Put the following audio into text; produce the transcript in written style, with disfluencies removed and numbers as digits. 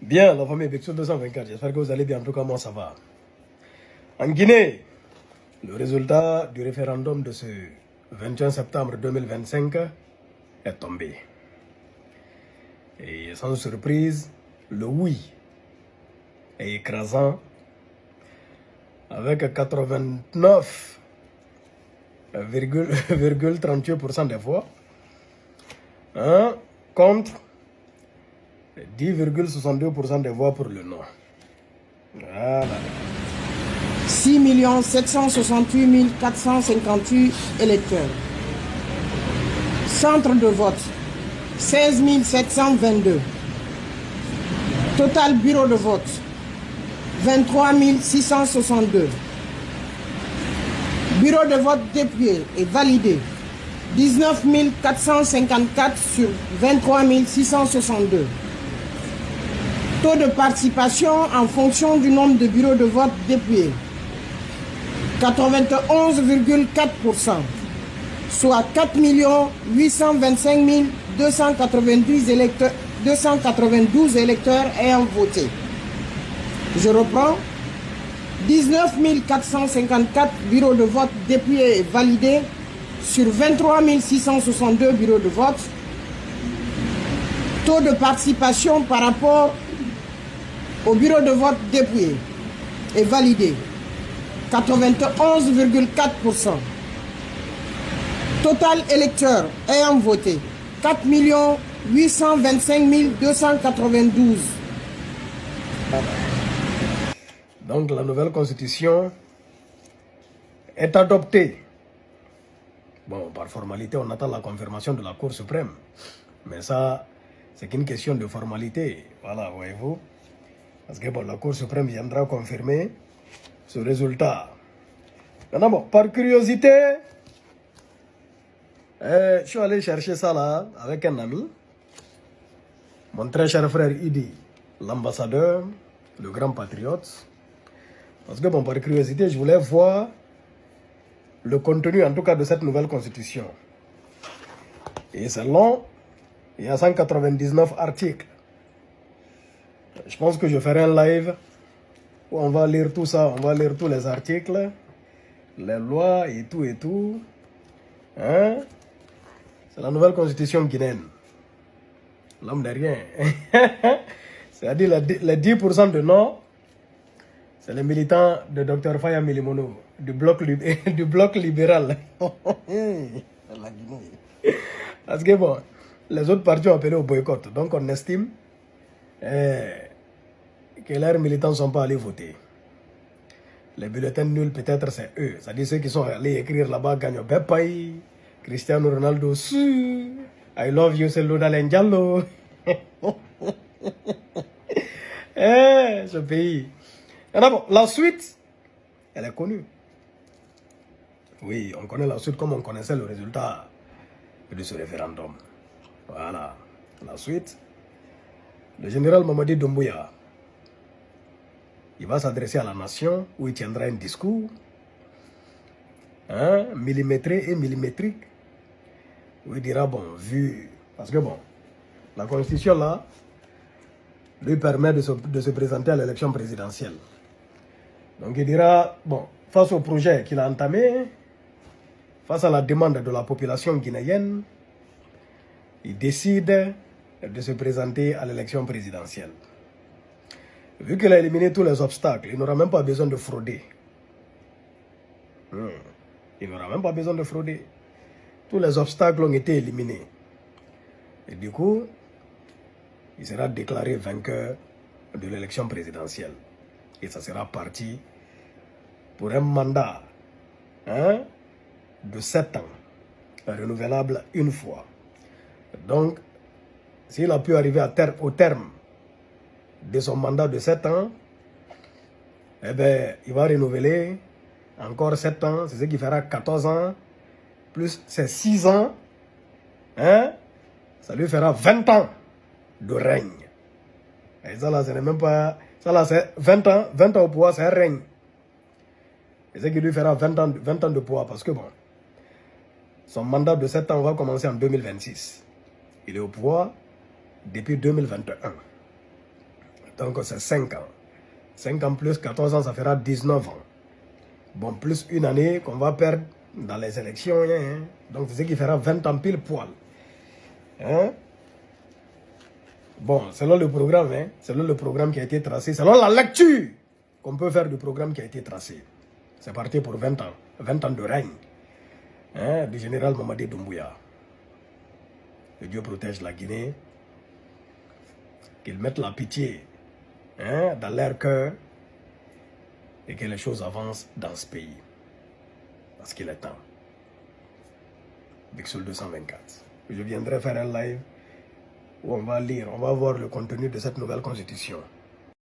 Bien, la famille Bexo 224, j'espère que vous allez bien, en tout cas moi ça va. En Guinée, le résultat du référendum de ce 21 septembre 2025 est tombé. Et sans surprise, le oui est écrasant avec 89,38% des voix contre 10,62% des voix pour le non. Voilà. 6 768 458 électeurs. Centre de vote, 16 722. Total bureau de vote, 23 662. Bureau de vote dépouillé et validé, 19 454 sur 23 662. Taux de participation en fonction du nombre de bureaux de vote dépouillés, 91,4%, soit 4 825 292 électeurs ayant voté. Je reprends, 19 454 bureaux de vote dépouillés et validés sur 23 662 bureaux de vote. Taux de participation par rapport au bureau de vote dépouillé et validé, 91,4%. Total électeurs ayant voté, 4 825 292. Donc la nouvelle constitution est adoptée. Bon, par formalité, on attend la confirmation de la Cour suprême. Mais ça, c'est qu'une question de formalité. Voilà, voyez-vous. Parce que bon, la Cour suprême viendra confirmer ce résultat. Maintenant, bon, par curiosité, je suis allé chercher ça là avec un ami. Mon très cher frère Idi, l'ambassadeur, le grand patriote. Parce que bon, par curiosité, je voulais voir le contenu en tout cas de cette nouvelle constitution. Et c'est long, il y a 199 articles. Je pense que je ferai un live où on va lire tout ça, on va lire tous les articles, les lois et tout et tout. Hein? C'est la nouvelle constitution guinéenne. L'homme de rien. C'est-à-dire les 10% de non, c'est les militants de Dr Faya Milimono, du bloc libéral. La Guinée. Parce que bon, les autres partis ont appelé au boycott. Donc on estime que leurs militants ne sont pas allés voter. Les bulletins nuls, peut-être c'est eux. C'est-à-dire ceux qui sont allés écrire là-bas, Gagno Bepay, Cristiano Ronaldo, I love you, c'est Loda Diallo. Ce pays. Et d'abord, la suite, elle est connue. Oui, on connaît la suite comme on connaissait le résultat de ce référendum. Voilà. La suite, le général Mamadi Doumbouya, il va s'adresser à la nation où il tiendra un discours millimétré et millimétrique où il dira, bon, vu, parce que bon, la constitution là lui permet de se présenter à l'élection présidentielle. Donc il dira, bon, face au projet qu'il a entamé, face à la demande de la population guinéenne, il décide de se présenter à l'élection présidentielle. Vu qu'il a éliminé tous les obstacles, il n'aura même pas besoin de frauder. Il n'aura même pas besoin de frauder. Tous les obstacles ont été éliminés. Et du coup, il sera déclaré vainqueur de l'élection présidentielle. Et ça sera parti pour un mandat de 7 ans, renouvelable une fois. Donc, s'il a pu arriver au terme de son mandat de 7 ans, eh bien, il va renouveler encore 7 ans, c'est ce qui fera 14 ans, plus ses 6 ans, ça lui fera 20 ans de règne. Et ça là, ce n'est même pas, ça là, c'est 20 ans au pouvoir, c'est un règne. Et ce qui lui fera 20 ans de pouvoir, parce que bon, son mandat de 7 ans va commencer en 2026. Il est au pouvoir depuis 2021. Donc c'est 5 ans. 5 ans plus 14 ans, ça fera 19 ans. Bon, plus une année qu'on va perdre dans les élections. Hein. Donc c'est ce qui fera 20 ans pile poil. Hein? Bon, selon le programme, hein, selon le programme qui a été tracé, selon la lecture qu'on peut faire du programme qui a été tracé. C'est parti pour 20 ans. 20 ans de règne, hein, du général Mamadi Doumbouya. Que Dieu protège la Guinée. Qu'ils mettent la pitié, hein, dans leur cœur. Et que les choses avancent dans ce pays. Parce qu'il est temps. Bixol 224. Je viendrai faire un live où on va lire, on va voir le contenu de cette nouvelle constitution.